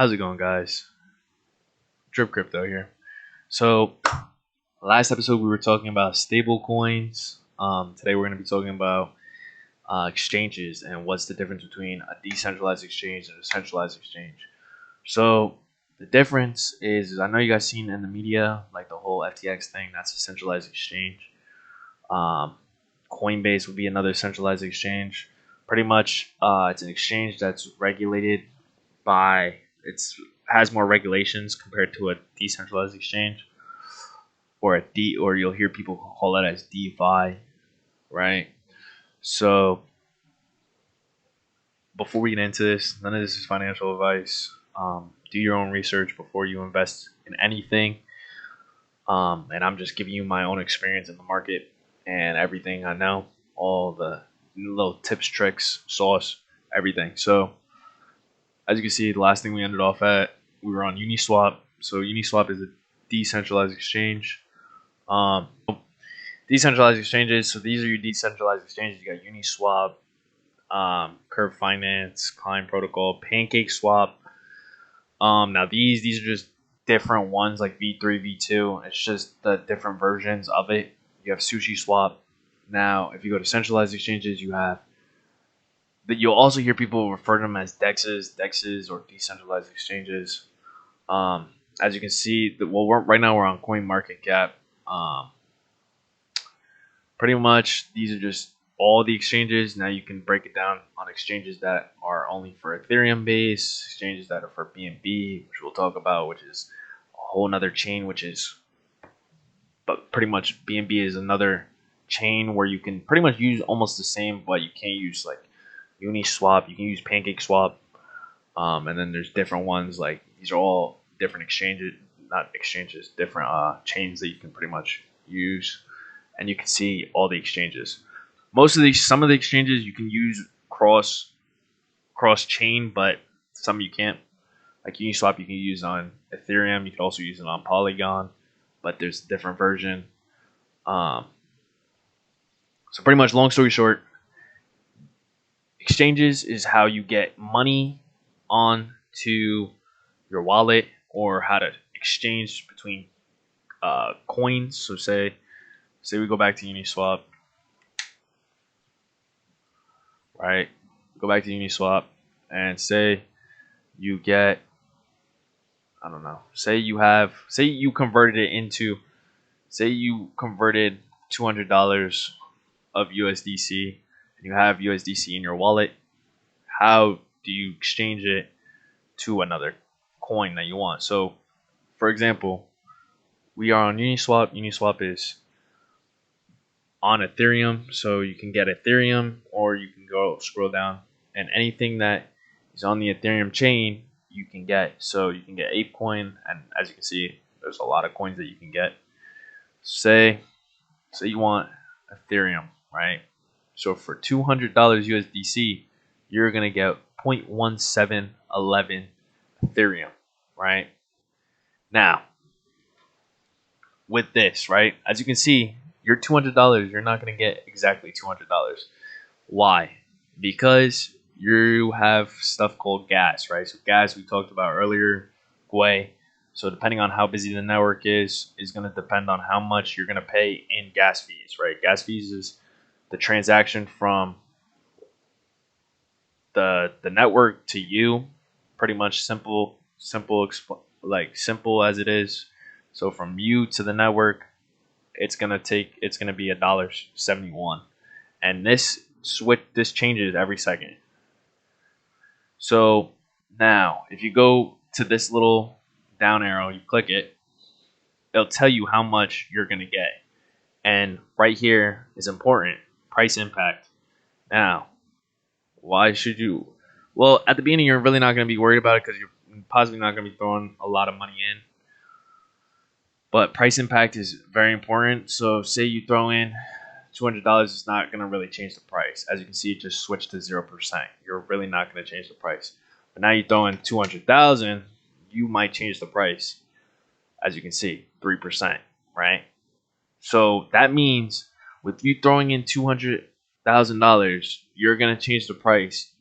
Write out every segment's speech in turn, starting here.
How's it going, guys? Drip Crypto here. So, last episode we were talking about stable coins. Today we're going to be talking about exchanges and what's the difference between a decentralized exchange and a centralized exchange. So, the difference is I know you guys seen in the media like the whole FTX thing. That's a centralized exchange. Um, Coinbase would be another centralized exchange. Pretty much, it's an exchange that's regulated by it's has more regulations compared to a decentralized exchange or you'll hear people call it as DeFi, right? So before we get into this, none of this is financial advice. Do your own research before you invest in anything. And I'm just giving you my own experience in the market and everything I know, all the little tips, tricks, sauce, everything. So as you can see, the last thing we ended off at, we were on Uniswap. So Uniswap is a decentralized exchange. Um, Decentralized exchanges. So these are your decentralized exchanges. You got Uniswap, Curve Finance, Climb Protocol, Pancake Swap. Now these are just different ones like V3, V2. It's just the different versions of it. You have Sushi Swap. Now, if you go to centralized exchanges, you have that. You'll also hear people refer to them as DEXs or decentralized exchanges. As you can see, right now we're on CoinMarketCap. Pretty much, these are just all the exchanges. Now you can break it down on exchanges that are only for Ethereum base, exchanges that are for BNB, which we'll talk about, which is a whole nother chain, but pretty much BNB is another chain where you can pretty much use almost the same, but you can't use like Uniswap. You can use Pancake Swap, and then there's different ones. Like these are all different exchanges, not exchanges, different chains that you can pretty much use, and you can see all the exchanges. Some of the exchanges you can use cross chain, but some you can't. Like Uniswap, you can use on Ethereum. You can also use it on Polygon, but there's a different version. So pretty much, long story short, exchanges is how you get money onto your wallet or how to exchange between coins. So say we go back to Uniswap, right? Go back to Uniswap and say you get, I don't know, say you converted $200 of USDC and you have USDC in your wallet. How do you exchange it to another coin that you want? So for example, we are on Uniswap. Uniswap is on Ethereum, so you can get Ethereum, or you can go scroll down and anything that is on the Ethereum chain you can get. So you can get ApeCoin, and as you can see, there's a lot of coins that you can get. Say you want Ethereum, right? So for $200 USDC, you're gonna get 0.1711 Ethereum, right? Now, with this, right, as you can see, your $200, you're not going to get exactly $200. Why? Because you have stuff called gas, right? So gas we talked about earlier, Gwei. So depending on how busy the network is going to depend on how much you're going to pay in gas fees, right? Gas fees is the transaction from the network to you. Pretty much simple as it is. So from you to the network, it's gonna be $1.71, and this changes every second. So now, if you go to this little down arrow, you click it, it'll tell you how much you're gonna get, and right here is important: price impact. Now, why should you? Well, at the beginning, you're really not gonna be worried about it because you're possibly not gonna be throwing a lot of money in. But price impact is very important. So say you throw in $200, it's not going to really change the price. As you can see, it just switched to 0%. You're really not going to change the price. But now you throw in 200,000, you might change the price. As you can see, 3%, right? So that means with you throwing in $200,000, you're going to change the price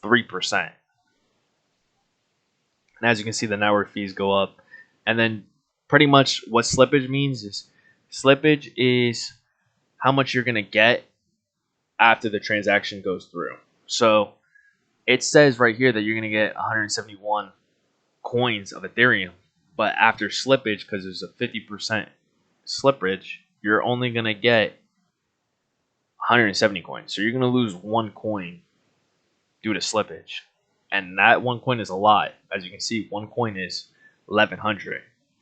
3%. And as you can see, the network fees go up. And then pretty much what slippage is how much you're gonna get after the transaction goes through. So it says right here that you're gonna get 171 coins of Ethereum, but after slippage, because there's a 50% slippage, you're only gonna get 170 coins. So you're gonna lose one coin due to slippage, and that one coin is a lot. As you can see, one coin is 1100.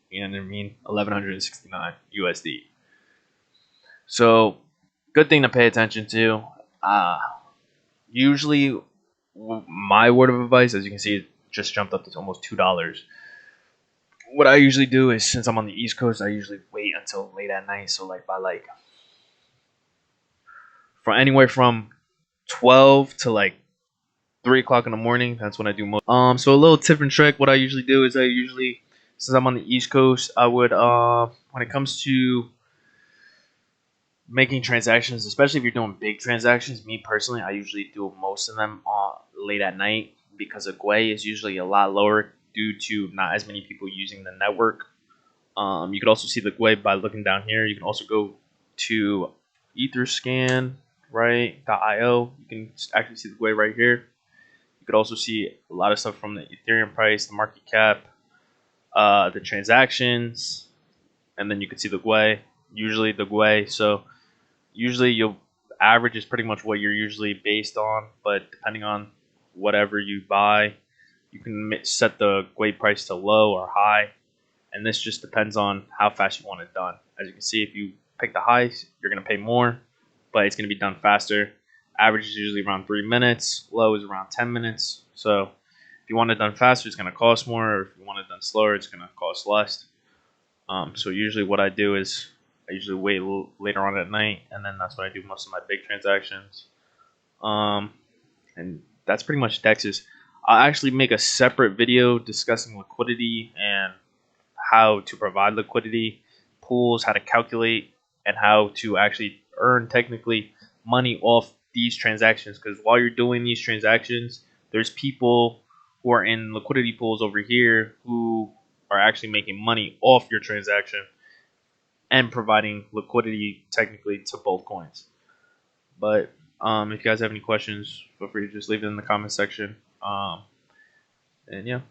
You know what I mean? 1169 USD. So good thing to pay attention to. Uh, Usually, my word of advice, as you can see, it just jumped up to almost $2. What I usually do is, since I'm on the East Coast, I usually wait until late at night. So like by like from anywhere from 12 to like 3 o'clock in the morning. That's when I do most. So a little tip and trick. What I usually do is since I'm on the East Coast, I would when it comes to making transactions, especially if you're doing big transactions, me personally, I usually do most of them late at night because the GUI is usually a lot lower due to not as many people using the network. You could also see the GUI by looking down here. You can also go to Etherscan, right? .io. You can actually see the GUI right here. You could also see a lot of stuff from the Ethereum price, the market cap, the transactions, and then you can see the GUI. Usually the GUI. So usually you'll average is pretty much what you're usually based on, but depending on whatever you buy, you can set the GUI price to low or high, and this just depends on how fast you want it done. As you can see, if you pick the highs, you're going to pay more, but it's going to be done faster. Average is usually around 3 minutes, low is around 10 minutes. So if you want it done faster, it's going to cost more, or if you want it done slower, it's going to cost less. So usually what I do is I usually wait later on at night, and then that's when I do most of my big transactions. And that's pretty much DEXs. I'll actually make a separate video discussing liquidity and how to provide liquidity pools, how to calculate, and how to actually earn technically money off these transactions. Because while you're doing these transactions, there's people who are in liquidity pools over here who are actually making money off your transaction and providing liquidity technically to both coins. But if you guys have any questions, feel free to just leave it in the comment section. And yeah.